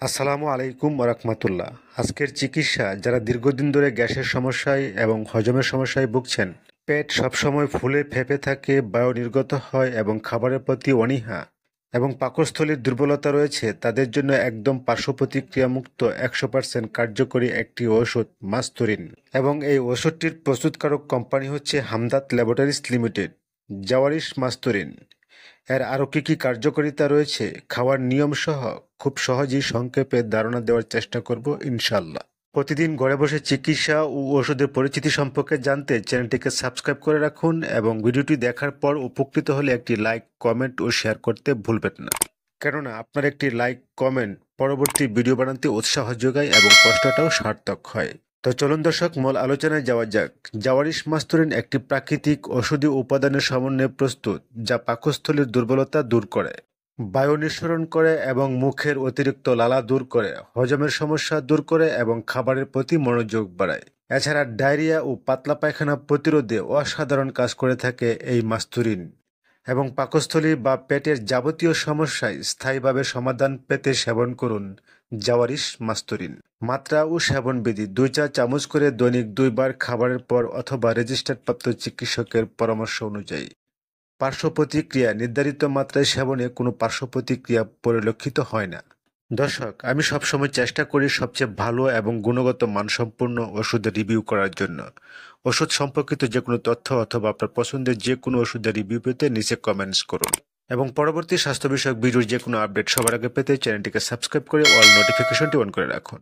আসসালামু আলাইকুম রাহমাতুল্লাহ। আজকের চিকিৎসা যারা দীর্ঘদিন ধরে গ্যাসের সমস্যায় এবং হজমের সমস্যায় ভুগছেন, পেট সবসময় ফুলে ফেঁপে থাকে, বায়ু নির্গত হয় এবং খাবারের প্রতি অনীহা এবং পাকস্থলীর দুর্বলতা রয়েছে, তাদের জন্য একদম পার্শ্ব প্রতিক্রিয়ামুক্ত 100% কার্যকরী একটি ওষুধ মাস্তুরিন। এবং এই ওষুধটির প্রস্তুতকারক কোম্পানি হচ্ছে হামদাত ল্যাবরেটরিজ লিমিটেড। জাওয়ারিশ মাস্তুরিন এর আরও কী কী কার্যকারিতা রয়েছে, খাওয়ার নিয়ম সহ খুব সহজেই সংক্ষেপে ধারণা দেওয়ার চেষ্টা করব ইনশাল্লাহ। প্রতিদিন ঘরে বসে চিকিৎসা ও ওষুধের পরিচিতি সম্পর্কে জানতে চ্যানেলটিকে সাবস্ক্রাইব করে রাখুন এবং ভিডিওটি দেখার পর উপকৃত হলে একটি লাইক, কমেন্ট ও শেয়ার করতে ভুলবেন না। কেননা আপনার একটি লাইক, কমেন্ট পরবর্তী ভিডিও বানাতে উৎসাহ যোগায় এবং কষ্টটাও সার্থক হয়। তো চলুন দর্শক, মূল আলোচনায় যাওয়া যাক। জাওয়ারিশ মাস্তুরিন একটি প্রাকৃতিক ঔষধি উপাদানের সমন্বয়ে প্রস্তুত, যা পাকস্থলীর দুর্বলতা দূর করে, বায়ু নিঃসরণ করে এবং মুখের অতিরিক্ত লালা দূর করে, হজমের সমস্যা দূর করে এবং খাবারের প্রতি মনোযোগ বাড়ায়। এছাড়া ডায়রিয়া ও পাতলা পায়খানা প্রতিরোধে অসাধারণ কাজ করে থাকে এই মাস্তুরিন। এবং পাকস্থলী বা পেটের যাবতীয় সমস্যায় স্থায়ীভাবে সমাধান পেতে সেবন করুন জাওয়ারিশ মাস্তুরিন। মাত্রা ও সেবনবিধি: 2 চা চামচ করে দৈনিক 2 বার খাবারের পর অথবা রেজিস্টার্ড প্রাপ্ত চিকিৎসকের পরামর্শ অনুযায়ী। পার্শ্ব প্রতিক্রিয়া: নির্ধারিত মাত্রায় সেবনে কোনো পার্শ্ব প্রতিক্রিয়া পরিলক্ষিত হয় না। দর্শক, আমি সবসময় চেষ্টা করি সবচেয়ে ভালো এবং গুণগত মানসম্পন্ন ওষুধের রিভিউ করার জন্য। ওষুধ সম্পর্কিত যে কোনো তথ্য অথবা আপনার পছন্দের যে কোনো ওষুধের রিভিউ পেতে নিচে কমেন্টস করুন এবং পরবর্তী স্বাস্থ্য বিষয়ক ভিডিওর যে কোনো আপডেট সবার আগে পেতে চ্যানেলটিকে সাবস্ক্রাইব করে অল নোটিফিকেশনটি অন করে রাখুন।